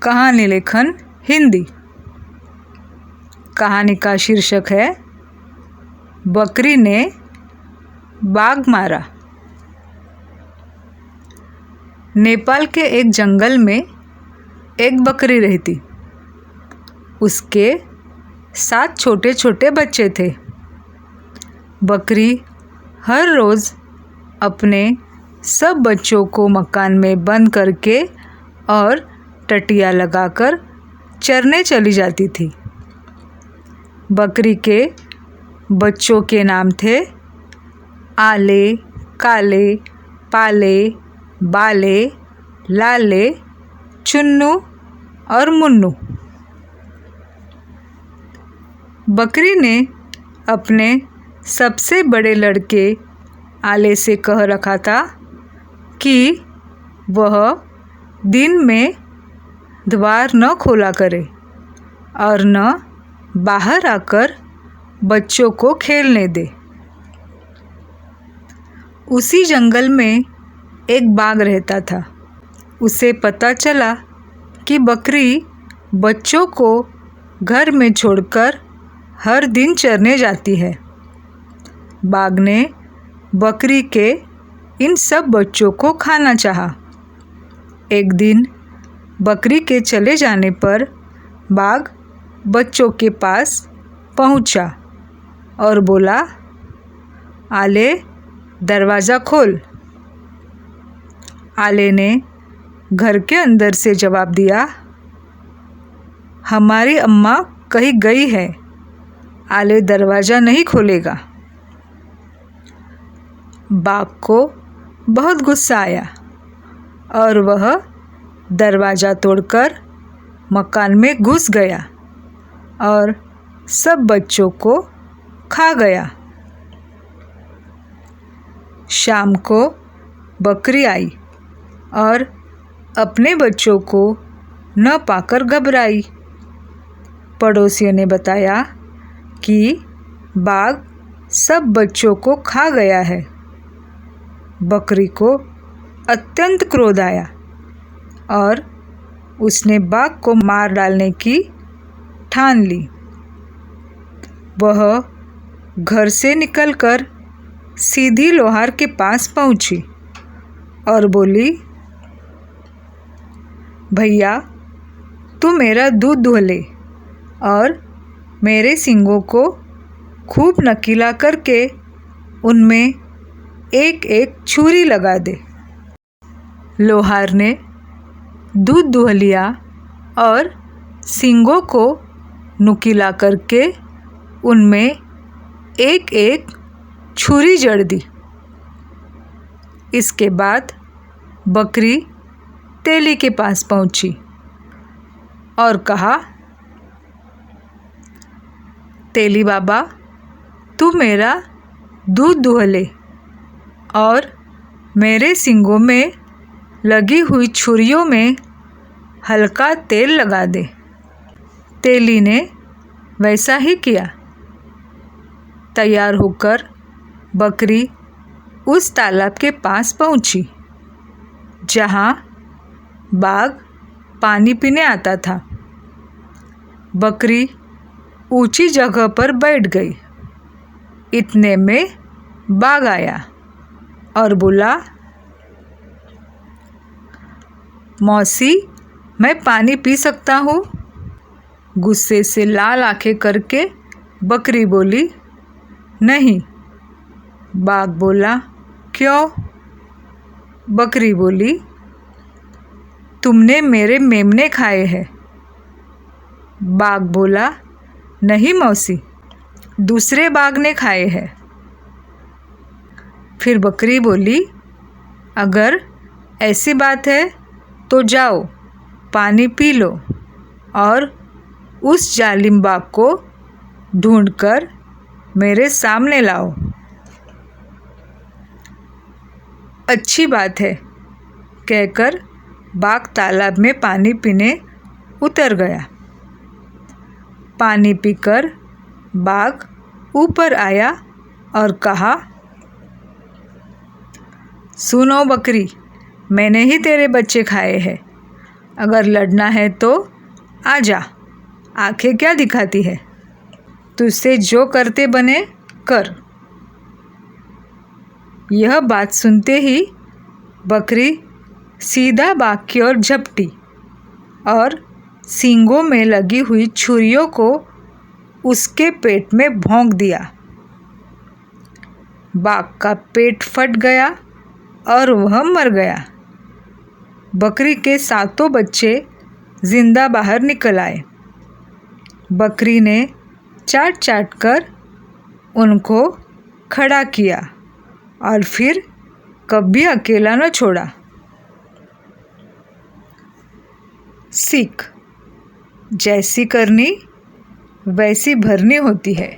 कहानी लेखन हिंदी। कहानी का शीर्षक है बकरी ने बाघ मारा। नेपाल के एक जंगल में एक बकरी रहती। उसके 7 छोटे छोटे बच्चे थे। बकरी हर रोज़ अपने सब बच्चों को मकान में बंद करके और टटिया लगाकर चरने चली जाती थी। बकरी के बच्चों के नाम थे आले, काले, पाले, बाले, लाले, चुन्नू और मुन्नू। बकरी ने अपने सबसे बड़े लड़के आले से कह रखा था कि वह दिन में द्वार न खोला करे और न बाहर आकर बच्चों को खेलने दे। उसी जंगल में एक बाघ रहता था। उसे पता चला कि बकरी बच्चों को घर में छोड़कर हर दिन चरने जाती है। बाघ ने बकरी के इन सब बच्चों को खाना चाहा। एक दिन बकरी के चले जाने पर बाघ बच्चों के पास पहुंचा और बोला, आले, दरवाज़ा खोल। आले ने घर के अंदर से जवाब दिया, हमारी अम्मा कहीं गई है, आले दरवाज़ा नहीं खोलेगा। बाघ को बहुत गुस्सा आया और वह दरवाज़ा तोड़कर मकान में घुस गया और सब बच्चों को खा गया। शाम को बकरी आई और अपने बच्चों को न पाकर घबराई। पड़ोसियों ने बताया कि बाघ सब बच्चों को खा गया है। बकरी को अत्यंत क्रोध आया और उसने बाघ को मार डालने की ठान ली। वह घर से निकलकर सीधी लोहार के पास पहुंची और बोली, भैया, तू मेरा दूध दुह ले और मेरे सींगों को खूब नकीला करके उनमें एक एक छुरी लगा दे। लोहार ने दूध दुह लिया और सींगों को नुकीला करके उनमें एक एक छुरी जड़ दी। इसके बाद बकरी तेली के पास पहुंची और कहा, तेली बाबा, तू मेरा दूध दुह ले और मेरे सींगों में लगी हुई छुरियों में हल्का तेल लगा दे। तेली ने वैसा ही किया। तैयार होकर बकरी उस तालाब के पास पहुंची जहां बाघ पानी पीने आता था। बकरी ऊंची जगह पर बैठ गई। इतने में बाघ आया और बोला, मौसी, मैं पानी पी सकता हूँ? गुस्से से लाल आंखें करके बकरी बोली, नहीं। बाघ बोला, क्यों? बकरी बोली, तुमने मेरे मेमने खाए हैं। बाघ बोला, नहीं मौसी, दूसरे बाघ ने खाए हैं। फिर बकरी बोली, अगर ऐसी बात है तो जाओ, पानी पी लो और उस जालिम बाघ को ढूंढकर मेरे सामने लाओ। अच्छी बात है, कहकर बाघ तालाब में पानी पीने उतर गया। पानी पीकर बाघ ऊपर आया और कहा, सुनो बकरी, मैंने ही तेरे बच्चे खाए हैं अगर लड़ना है तो आ जा, आंखें क्या दिखाती है, तुझसे जो करते बने कर। यह बात सुनते ही बकरी सीधा बाघ की ओर झपटी और सींगों में लगी हुई छुरियों को उसके पेट में भोंक दिया। बाघ का पेट फट गया और वह मर गया। बकरी के 7 बच्चे जिंदा बाहर निकल आए। बकरी ने चाट चाट कर उनको खड़ा किया और फिर कभी अकेला न छोड़ा। सीख, जैसी करनी वैसी भरनी होती है।